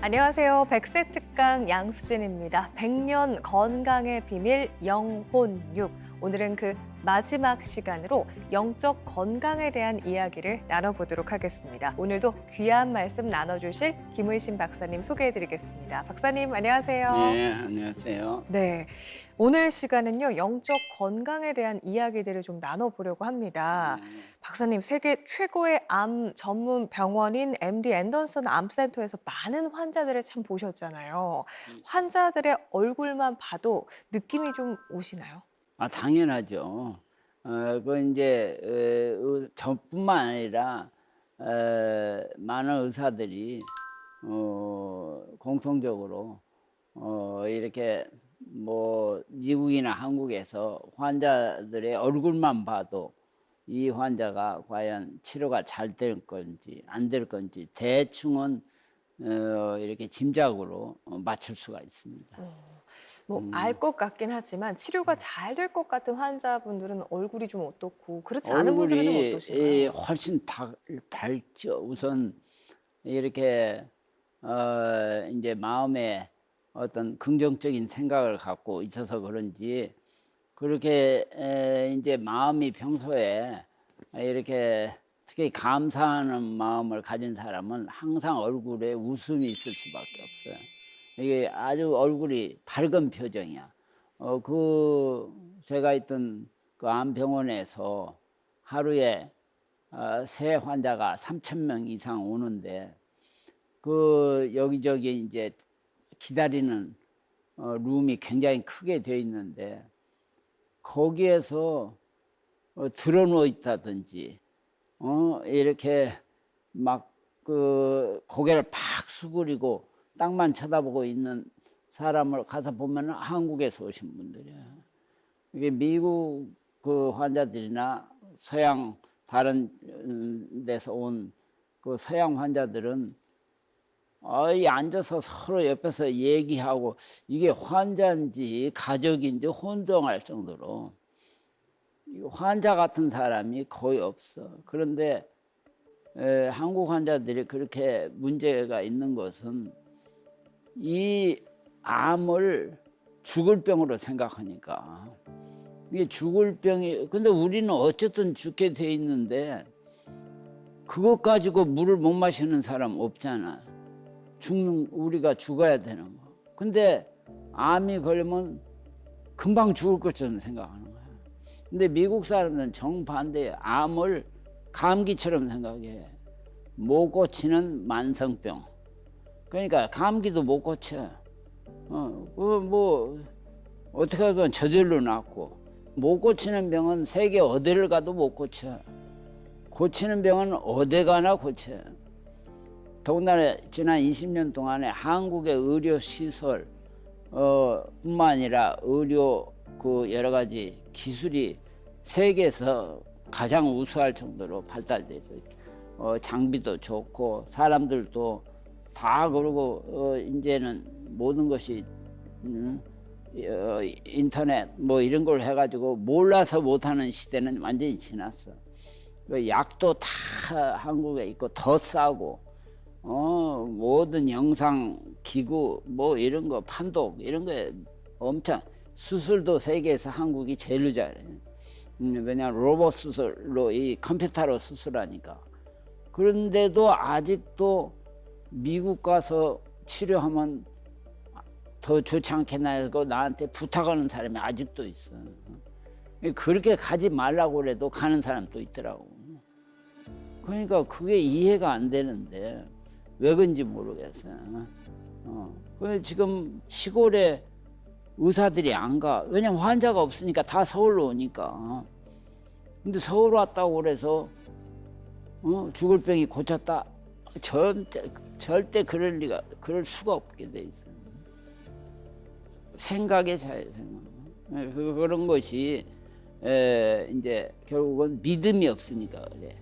안녕하세요. 백세 특강 양수진입니다. 100년 건강의 비밀 영혼육. 오늘은 그 마지막 시간으로 영적 건강에 대한 이야기를 나눠보도록 하겠습니다. 오늘도 귀한 말씀 나눠주실 김의신 박사님 소개해드리겠습니다. 박사님 안녕하세요. 네, 안녕하세요. 네, 오늘 시간은요, 영적 건강에 대한 이야기들을 좀 나눠보려고 합니다. 네. 박사님, 세계 최고의 암 전문 병원인 MD 앤더슨 암센터에서 많은 환자들을 참 보셨잖아요. 환자들의 얼굴만 봐도 느낌이 좀 오시나요? 당연하죠. 그 이제 저뿐만 아니라 많은 의사들이 공통적으로 이렇게 뭐 미국이나 한국에서 환자들의 얼굴만 봐도 이 환자가 과연 치료가 잘 될 건지 안 될 건지 대충은 이렇게 짐작으로 맞출 수가 있습니다. 뭐 알 것 같긴 하지만 치료가 잘 될 것 같은 환자분들은 얼굴이 좀 어떻고 그렇지 않은 분들은 좀 어떠신가요? 훨씬 밝죠. 우선 이렇게 이제 마음에 어떤 긍정적인 생각을 갖고 있어서 그런지 그렇게 이제 마음이 평소에 이렇게 특히 감사하는 마음을 가진 사람은 항상 얼굴에 웃음이 있을 수밖에 없어요. 이게 아주 얼굴이 밝은 표정이야. 제가 있던 그 암병원에서 하루에 새 환자가 3,000명 이상 오는데 그 여기저기 이제 기다리는 룸이 굉장히 크게 되어 있는데 거기에서 드러누워 있다든지 이렇게 막 그 고개를 팍 수그리고 땅만 쳐다보고 있는 사람을 가서 보면 한국에서 오신 분들이에요. 이게 미국 그 환자들이나 서양 다른 데서 온 그 서양 환자들은 이 앉아서 서로 옆에서 얘기하고 이게 환자인지 가족인지 혼동할 정도로 환자 같은 사람이 거의 없어. 그런데 한국 환자들이 그렇게 문제가 있는 것은 이 암을 죽을 병으로 생각하니까 이게 죽을 병이 근데 우리는 어쨌든 죽게 돼 있는데 그것 가지고 물을 못 마시는 사람 없잖아. 우리가 죽어야 되는 거. 근데 암이 걸리면 금방 죽을 것처럼 생각하는 거야. 근데 미국 사람들은 정반대에 암을 감기처럼 생각해. 못 고치는 만성병. 그러니까 감기도 못 고쳐. 어떻게 하면 저절로 낫고 못 고치는 병은 세계 어디를 가도 못 고쳐. 고치는 병은 어디 가나 고쳐. 더군다나 지난 20년 동안에 한국의 의료 시설 뿐만 아니라 의료 그 여러 가지 기술이 세계에서 가장 우수할 정도로 발달돼 있어요. 장비도 좋고 사람들도 다 그러고 이제는 모든 것이 인터넷 뭐 이런 걸 해가지고 몰라서 못하는 시대는 완전히 지났어. 약도 다 한국에 있고 더 싸고 모든 영상 기구 뭐 이런 거 판독 이런 거 엄청 수술도 세계에서 한국이 제일 잘해. 왜냐하면 로봇 수술로 이 컴퓨터로 수술하니까. 그런데도 아직도 미국 가서 치료하면 더 좋지 않겠나 해서 나한테 부탁하는 사람이 아직도 있어. 그렇게 가지 말라고 그래도 가는 사람도 있더라고. 그러니까 그게 이해가 안 되는데 왜 그런지 모르겠어요. 지금 시골에 의사들이 안 가. 왜냐면 환자가 없으니까 다 서울로 오니까. 근데 서울 왔다고 그래서 죽을 병이 고쳤다. 절대 그럴 수가 없게 돼 있어요. 생각의 자유, 그런 것이 이제 결국은 믿음이 없으니까 그래.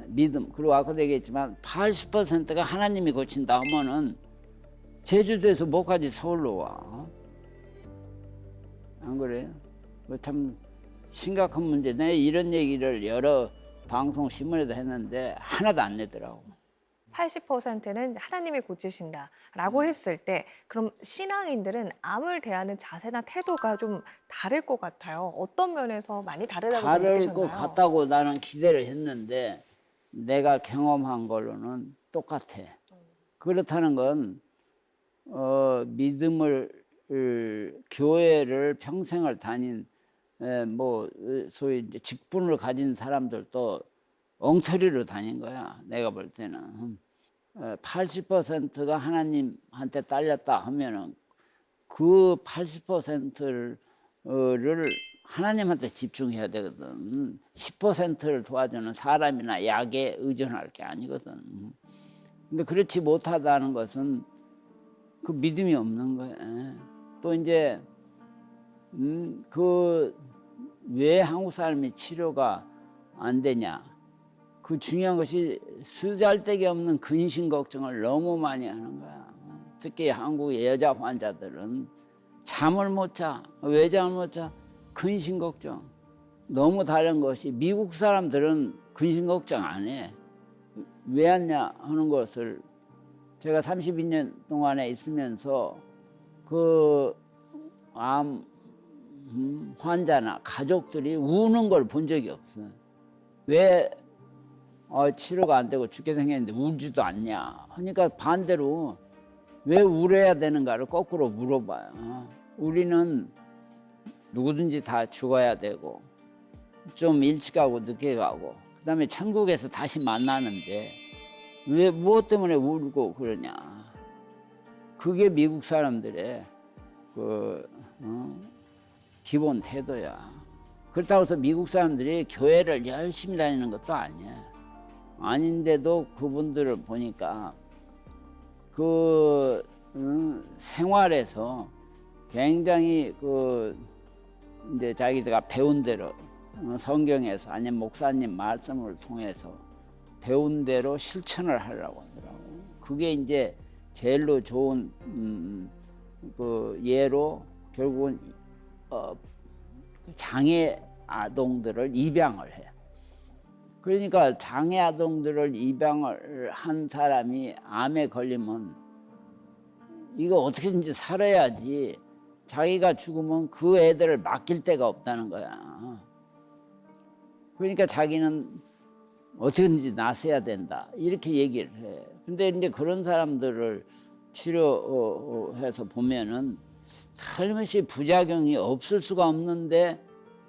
믿음. 그리고 아까도 얘기했지만 80%가 하나님이 고친다 하면은 제주도에서 뭐까지 서울로 와. 안 그래요? 참 심각한 문제. 내가 이런 얘기를 여러 방송 신문에도 했는데 하나도 안 내더라고. 80%는 하나님이 고치신다라고 했을 때 그럼 신앙인들은 암을 대하는 자세나 태도가 좀 다를 것 같아요. 어떤 면에서 많이 다르다고 좀 다를 것 느끼셨나요? 같다고 나는 기대를 했는데 내가 경험한 걸로는 똑같아. 그렇다는 건 믿음을 교회를 평생을 다닌 뭐 소위 이제 직분을 가진 사람들도 엉터리로 다닌 거야. 내가 볼 때는 80%가 하나님한테 딸렸다 하면은 그 80%를 하나님한테 집중해야 되거든. 10%를 도와주는 사람이나 약에 의존할 게 아니거든. 근데 그렇지 못하다는 것은 그 믿음이 없는 거야. 또 이제 그 왜 한국 사람이 치료가 안 되냐? 그 중요한 것이 쓰잘데기 없는 근심 걱정을 너무 많이 하는 거야. 특히 한국의 여자 환자들은 잠을 못 자. 왜 잠을 못 자? 근심 걱정. 너무 다른 것이 미국 사람들은 근심 걱정 안 해. 왜 왔냐 하는 것을 제가 32년 동안에 있으면서 그 암 환자나 가족들이 우는 걸 본 적이 없어. 왜 치료가 안 되고 죽게 생겼는데 울지도 않냐. 그러니까 반대로 왜 울어야 되는가를 거꾸로 물어봐요. 우리는 누구든지 다 죽어야 되고 좀 일찍 가고 늦게 가고 그다음에 천국에서 다시 만나는데 왜 무엇 때문에 울고 그러냐. 그게 미국 사람들의 기본 태도야. 그렇다고 해서 미국 사람들이 교회를 열심히 다니는 것도 아니야. 아닌데도 그분들을 보니까 생활에서 굉장히 이제 자기들가 배운 대로 성경에서 아니면 목사님 말씀을 통해서 배운 대로 실천을 하려고 하더라고. 그게 이제 제일로 좋은 예로 결국은 장애 아동들을 입양을 해. 그러니까 장애 아동들을 입양을 한 사람이 암에 걸리면 이거 어떻게든지 살아야지. 자기가 죽으면 그 애들을 맡길 데가 없다는 거야. 그러니까 자기는 어떻게든지 나서야 된다. 이렇게 얘기를 해. 근데 이제 그런 사람들을 치료해서 보면은 살며시 부작용이 없을 수가 없는데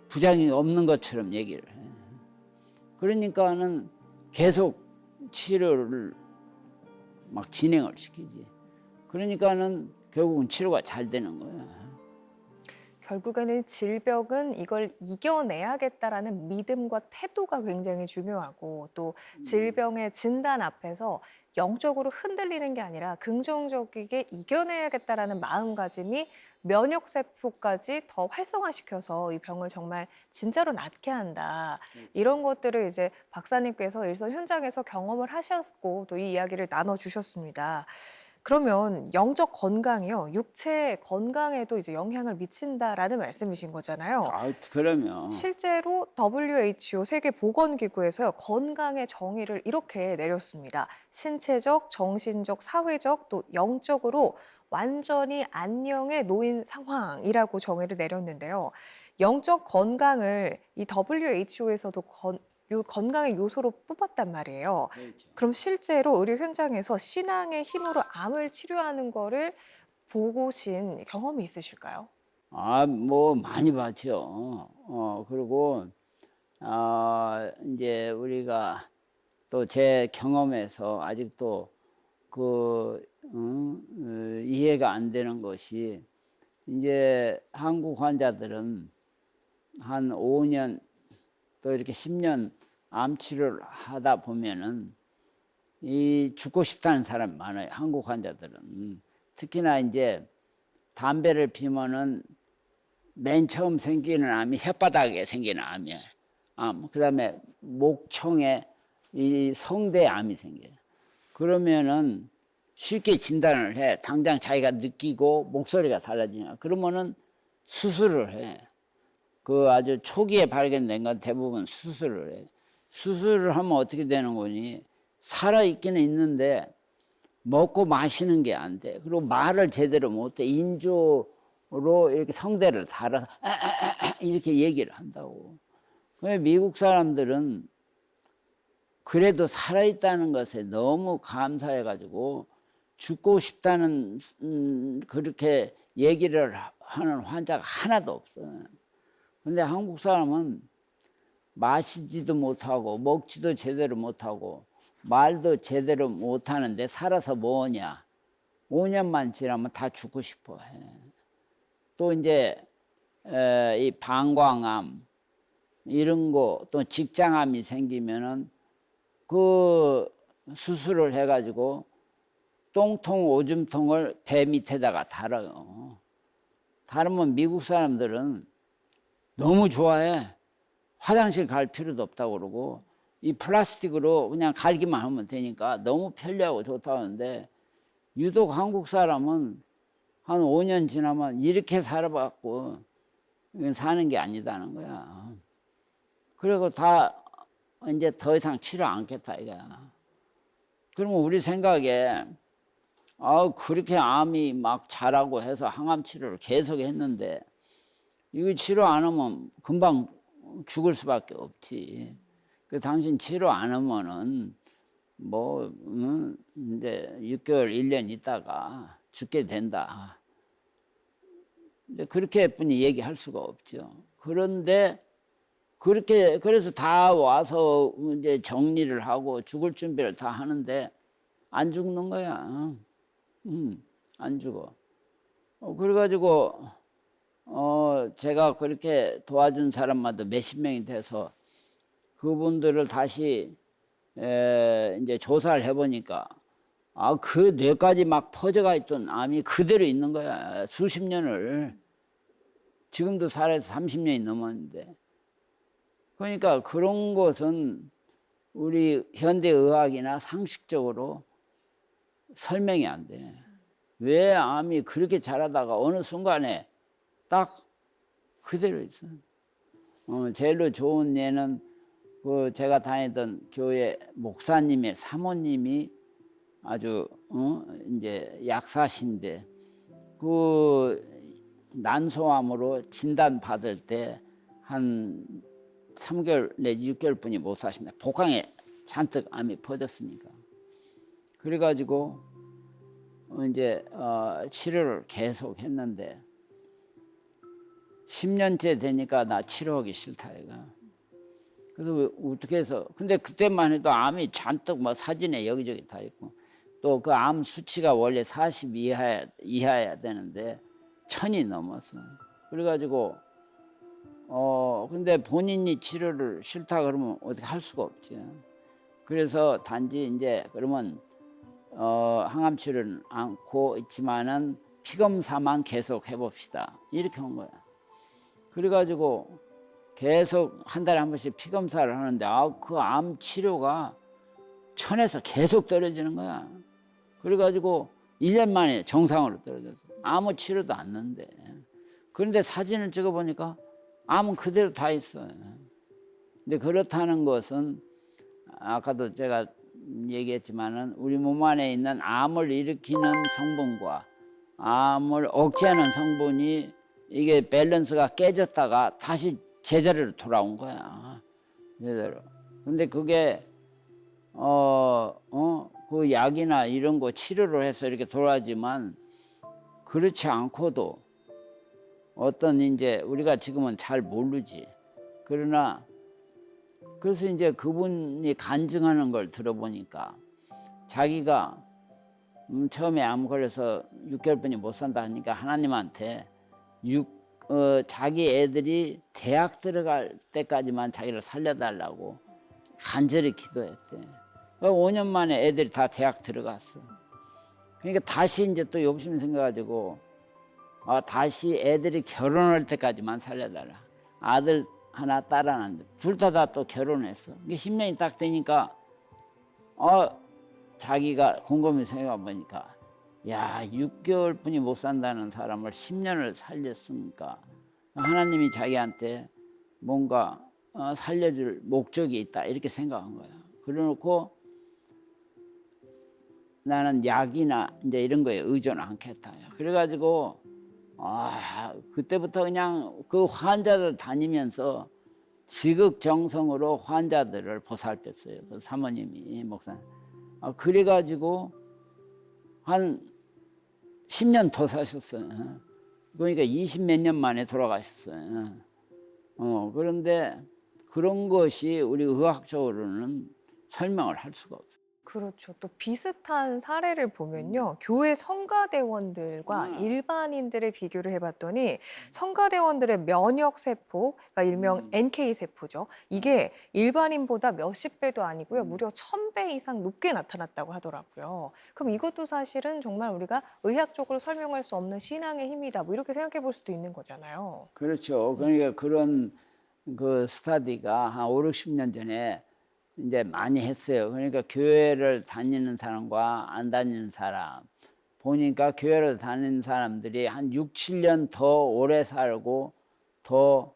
부작용이 없는 것처럼 얘기를 해. 그러니까는 계속 치료를 막 진행을 시키지. 그러니까는 결국은 치료가 잘 되는 거야. 결국에는 질병은 이걸 이겨내야겠다라는 믿음과 태도가 굉장히 중요하고 또 질병의 진단 앞에서 영적으로 흔들리는 게 아니라 긍정적이게 이겨내야겠다라는 마음가짐이 면역세포까지 더 활성화시켜서 이 병을 정말 진짜로 낫게 한다. 이런 것들을 이제 박사님께서 일선 현장에서 경험을 하셨고 또 이 이야기를 나눠주셨습니다. 그러면 영적 건강이요, 육체 건강에도 이제 영향을 미친다라는 말씀이신 거잖아요. 그러면 실제로 WHO 세계보건기구에서요, 건강의 정의를 이렇게 내렸습니다. 신체적, 정신적, 사회적, 또 영적으로 완전히 안녕에 놓인 상황이라고 정의를 내렸는데요. 영적 건강을 이 WHO에서도 건강의 요소로 뽑았단 말이에요. 그렇죠. 그럼 실제로 의료 현장에서 신앙의 힘으로 암을 치료하는 거를 보고신 경험이 있으실까요? 뭐 많이 봤죠. 그리고 이제 우리가 또 제 경험에서 아직도 이해가 안 되는 것이 이제 한국 환자들은 한 5년 또 이렇게 10년 암 치료를 하다 보면은 이 죽고 싶다는 사람이 많아요. 한국 환자들은 특히나 이제 담배를 피면은 맨 처음 생기는 암이 혓바닥에 생기는 암이야. 그다음에 목청에 이 성대에 암이 생겨요. 그러면은 쉽게 진단을 해. 당장 자기가 느끼고 목소리가 달라지냐. 그러면은 수술을 해. 아주 초기에 발견된 건 대부분 수술을 해. 수술을 하면 어떻게 되는 거니? 살아 있기는 있는데 먹고 마시는 게 안 돼. 그리고 말을 제대로 못 해. 인조로 이렇게 성대를 달아서 이렇게 얘기를 한다고. 미국 사람들은 그래도 살아있다는 것에 너무 감사해가지고 죽고 싶다는 그렇게 얘기를 하는 환자가 하나도 없어. 근데 한국 사람은 마시지도 못하고 먹지도 제대로 못하고 말도 제대로 못하는데 살아서 뭐냐. 5년만 지나면 다 죽고 싶어 해. 또 이제 이 방광암 이런 거 또 직장암이 생기면은 그 수술을 해가지고 똥통 오줌통을 배 밑에다가 달아요. 다르면 미국 사람들은 너무 좋아해. 화장실 갈 필요도 없다고 그러고 이 플라스틱으로 그냥 갈기만 하면 되니까 너무 편리하고 좋다고 하는데 유독 한국 사람은 한 5년 지나면 이렇게 살아봤고 이건 사는 게 아니다는 거야. 그리고 다 이제 더 이상 치료 않겠다 이거야. 그러면 우리 생각에 그렇게 암이 막 자라고 해서 항암 치료를 계속 했는데 이거 치료 안 하면 금방 죽을 수밖에 없지. 그 당신 치료 안 하면은 뭐 이제 6개월 1년 있다가 죽게 된다. 근데 그렇게뿐이 얘기할 수가 없죠. 그런데 그렇게 그래서 다 와서 이제 정리를 하고 죽을 준비를 다 하는데 안 죽는 거야. 안 죽어. 그래가지고 제가 그렇게 도와준 사람마다 몇십 명이 돼서 그분들을 다시 이제 조사를 해보니까 그 뇌까지 막 퍼져가 있던 암이 그대로 있는 거야. 수십 년을. 지금도 살아서 30년이 넘었는데. 그러니까 그런 것은 우리 현대의학이나 상식적으로 설명이 안 돼. 왜 암이 그렇게 자라다가 어느 순간에 딱 그대로 있어. 제일로 좋은 예는 그 제가 다니던 교회 목사님의 사모님이 아주 이제 약사신데 그 난소암으로 진단 받을 때 한 3개월 내지 6개월뿐이 못 사신다. 복강에 잔뜩 암이 퍼졌으니까. 그래가지고 이제 치료를 계속 했는데 10년째 되니까 나 치료하기 싫다 이거. 그래서 어떻게 해서 근데 그때만 해도 암이 잔뜩 뭐 사진에 여기저기 다 있고 또 그 암 수치가 원래 40 이하야 되는데 1000이 넘었어. 그래가지고 근데 본인이 치료를 싫다 그러면 어떻게 할 수가 없지. 그래서 단지 이제 그러면 항암 치료는 않고 있지만은 피검사만 계속 해봅시다. 이렇게 한 거야. 그래가지고 계속 한 달에 한 번씩 피검사를 하는데 그 암 치료가 1000에서 계속 떨어지는 거야. 그래가지고 1년 만에 정상으로 떨어졌어. 아무 치료도 안 넣는데. 그런데 사진을 찍어보니까 암은 그대로 다 있어요. 근데 그렇다는 것은 아까도 제가 얘기했지만은 우리 몸 안에 있는 암을 일으키는 성분과 암을 억제하는 성분이 이게 밸런스가 깨졌다가 다시 제자리로 돌아온 거야. 제대로. 근데 그게 그 약이나 이런 거 치료를 해서 이렇게 돌아지만 그렇지 않고도 어떤 이제 우리가 지금은 잘 모르지. 그러나 그래서 이제 그분이 간증하는 걸 들어보니까 자기가 처음에 암 걸려서 6개월뿐이 못 산다 하니까 하나님한테 자기 애들이 대학 들어갈 때까지만 자기를 살려달라고 간절히 기도했대. 5년 만에 애들이 다 대학 들어갔어. 그러니까 다시 이제 또 욕심 생겨가지고 다시 애들이 결혼할 때까지만 살려달라. 아들 하나 딸 하나 둘 다 또 결혼했어. 이게 10년이 딱 되니까 자기가 곰곰이 생각해 보니까 야 6개월뿐이 못 산다는 사람을 10년을 살렸으니까 하나님이 자기한테 뭔가 살려줄 목적이 있다 이렇게 생각한 거야. 그래놓고 나는 약이나 이제 이런 거에 의존 않겠다. 그래가지고 그때부터 그냥 그 환자들 다니면서 지극정성으로 환자들을 보살폈어요. 그 사모님이 목사님. 그래가지고 한 10년 더 사셨어요. 그러니까 20 몇 년 만에 돌아가셨어요. 그런데 그런 것이 우리 의학적으로는 설명을 할 수가 없어요. 그렇죠. 또 비슷한 사례를 보면요. 교회 성가대원들과 일반인들의 비교를 해봤더니 성가대원들의 면역세포, 그러니까 일명 NK세포죠. 이게 일반인보다 몇십 배도 아니고요. 무려 1000배 이상 높게 나타났다고 하더라고요. 그럼 이것도 사실은 정말 우리가 의학적으로 설명할 수 없는 신앙의 힘이다. 뭐 이렇게 생각해 볼 수도 있는 거잖아요. 그렇죠. 그러니까 그런 그 스터디가 한 5, 60년 전에 이제 많이 했어요. 그러니까 교회를 다니는 사람과 안 다니는 사람 보니까 교회를 다니는 사람들이 한 6, 7년 더 오래 살고 더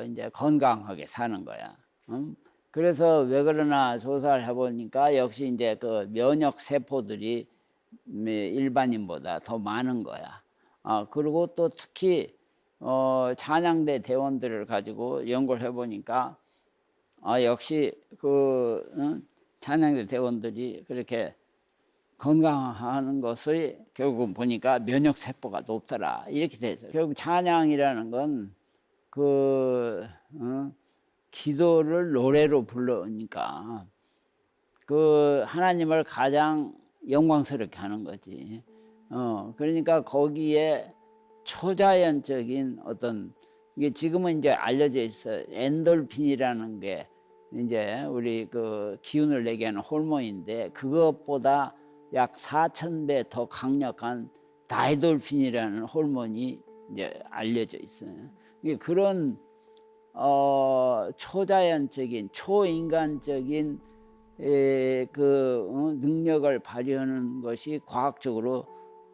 이제 건강하게 사는 거야. 그래서 왜 그러나 조사를 해보니까 역시 이제 그 면역 세포들이 일반인보다 더 많은 거야. 그리고 또 특히 찬양대 대원들을 가지고 연구를 해보니까 역시 찬양대 대원들이 그렇게 건강하는 것을 결국 보니까 면역 세포가 높더라 이렇게 돼서 결국 찬양이라는 건 기도를 노래로 부르니까 그 하나님을 가장 영광스럽게 하는 거지. 그러니까 거기에 초자연적인 어떤 이게 지금은 이제 알려져 있어. 엔돌핀이라는 게 이제 우리 그 기운을 내게 하는 호르몬인데 그것보다 약 4,000배 더 강력한 다이돌핀이라는 호르몬이 이제 알려져 있어요. 이게 그런 초자연적인 초인간적인 능력을 발휘하는 것이 과학적으로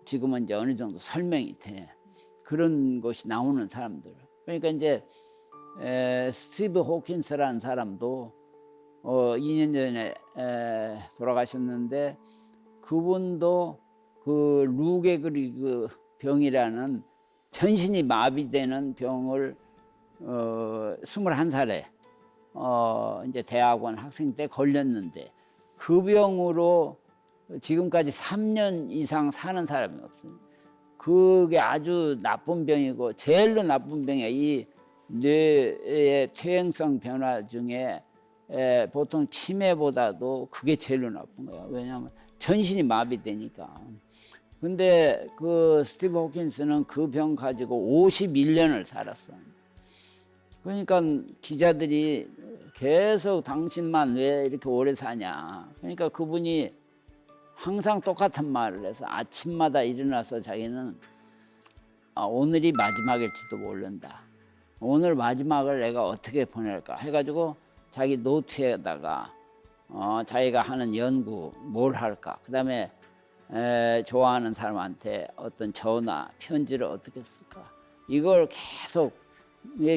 지금은 이제 어느 정도 설명이 돼. 그런 것이 나오는 사람들. 그러니까 이제 스티브 호킨스라는 사람도 2년 전에 돌아가셨는데 그분도 그 루게그리그 병이라는 전신이 마비되는 병을 21살에 이제 대학원 학생 때 걸렸는데 그 병으로 지금까지 3년 이상 사는 사람이 없어요. 그게 아주 나쁜 병이고 제일로 나쁜 병이야. 이 뇌의 퇴행성 변화 중에 보통 치매보다도 그게 제일로 나쁜 거야. 왜냐하면 전신이 마비되니까. 근데 그 스티브 호킨스는 그 병 가지고 51년을 살았어. 그러니까 기자들이 계속 당신만 왜 이렇게 오래 사냐. 그러니까 그분이 항상 똑같은 말을 해서 아침마다 일어나서 자기는 오늘이 마지막일지도 모른다. 오늘 마지막을 내가 어떻게 보낼까 해가지고 자기 노트에다가 자기가 하는 연구 뭘 할까. 그다음에 좋아하는 사람한테 어떤 전화 편지를 어떻게 쓸까. 이걸 계속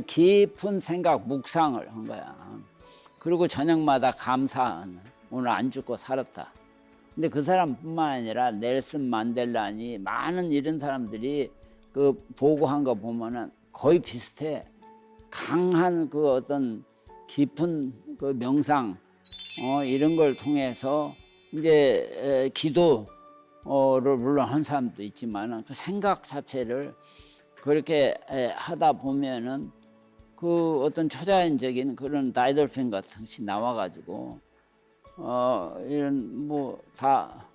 깊은 생각 묵상을 한 거야. 그리고 저녁마다 감사하는 오늘 안 죽고 살았다. 근데 그 사람뿐만 아니라 넬슨 만델라니 많은 이런 사람들이 그 보고한 거 보면은 거의 비슷해. 강한 그 어떤 깊은 그 명상 이런 걸 통해서 이제 기도를 물론 한 사람도 있지만은 그 생각 자체를 그렇게 하다 보면은 그 어떤 초자연적인 그런 다이돌핀 같은 것이 나와가지고 이런 뭐 다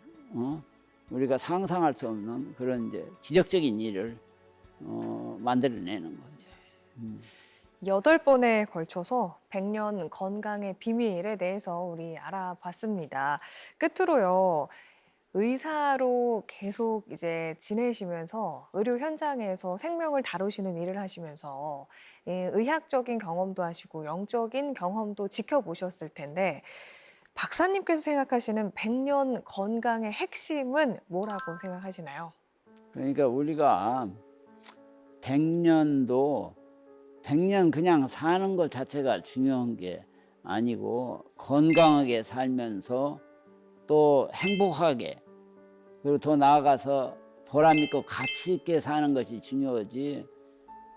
우리가 상상할 수 없는 그런 이제 기적적인 일을 만들어내는 거죠. 8번에 걸쳐서 100년 건강의 비밀에 대해서 우리 알아봤습니다. 끝으로요. 의사로 계속 이제 지내시면서 의료 현장에서 생명을 다루시는 일을 하시면서 의학적인 경험도 하시고 영적인 경험도 지켜보셨을 텐데 박사님께서 생각하시는 100년 건강의 핵심은 뭐라고 생각하시나요? 그러니까 우리가 100년 그냥 사는 것 자체가 중요한 게 아니고 건강하게 살면서 또 행복하게 그리고 더 나아가서 보람 있고 가치 있게 사는 것이 중요하지.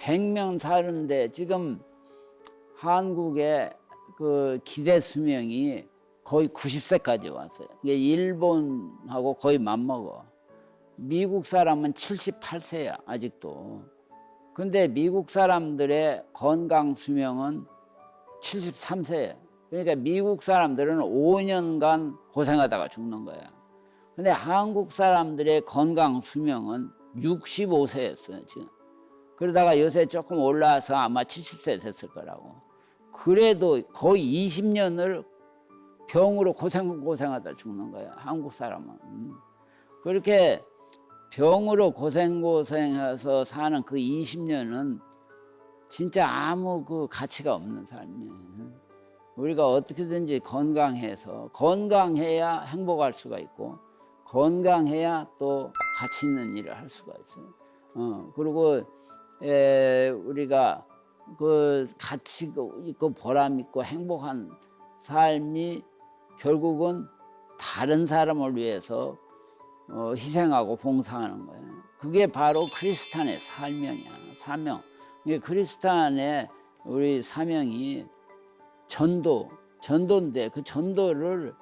100명 사는데 지금 한국의 그 기대 수명이 거의 90세까지 왔어요. 이게 일본하고 거의 맞먹어. 미국 사람은 78세야 아직도. 근데 미국 사람들의 건강 수명은 73세예요. 그러니까 미국 사람들은 5년간 고생하다가 죽는 거야. 근데 한국 사람들의 건강 수명은 65세였어요 지금. 그러다가 요새 조금 올라와서 아마 70세 됐을 거라고. 그래도 거의 20년을 병으로 고생하다 죽는 거야 한국 사람은. 그렇게 병으로 고생해서 사는 그 20년은 진짜 아무 그 가치가 없는 삶이에요. 우리가 어떻게든지 건강해야 행복할 수가 있고 건강해야 또 가치 있는 일을 할 수가 있어요. 그리고 우리가 그 가치 있고 보람 있고 행복한 삶이 결국은 다른 사람을 위해서 희생하고 봉사하는 거예요. 그게 바로 크리스찬의 사명이야. 사명. 이게 크리스찬의 우리 사명이 전도인데 그 전도를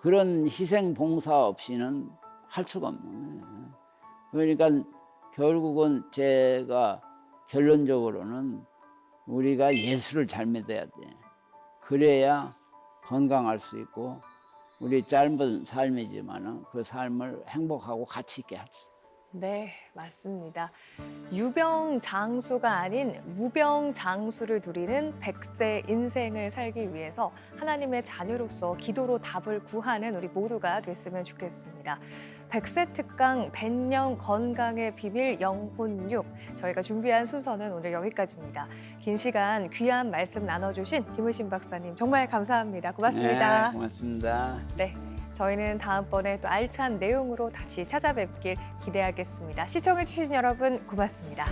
그런 희생 봉사 없이는 할 수가 없는 거예요. 그러니까 결국은 제가 결론적으로는 우리가 예수를 잘 믿어야 돼. 그래야 건강할 수 있고 우리 짧은 삶이지만 그 삶을 행복하고 가치 있게 할 수 있어요. 네, 맞습니다. 유병장수가 아닌 무병장수를 누리는 100세 인생을 살기 위해서 하나님의 자녀로서 기도로 답을 구하는 우리 모두가 됐으면 좋겠습니다. 100세 특강 100년 건강의 비밀 영혼육, 저희가 준비한 순서는 오늘 여기까지입니다. 긴 시간 귀한 말씀 나눠주신 김의신 박사님 정말 감사합니다. 고맙습니다. 네, 고맙습니다. 네. 저희는 다음번에 또 알찬 내용으로 다시 찾아뵙길 기대하겠습니다. 시청해주신 여러분 고맙습니다.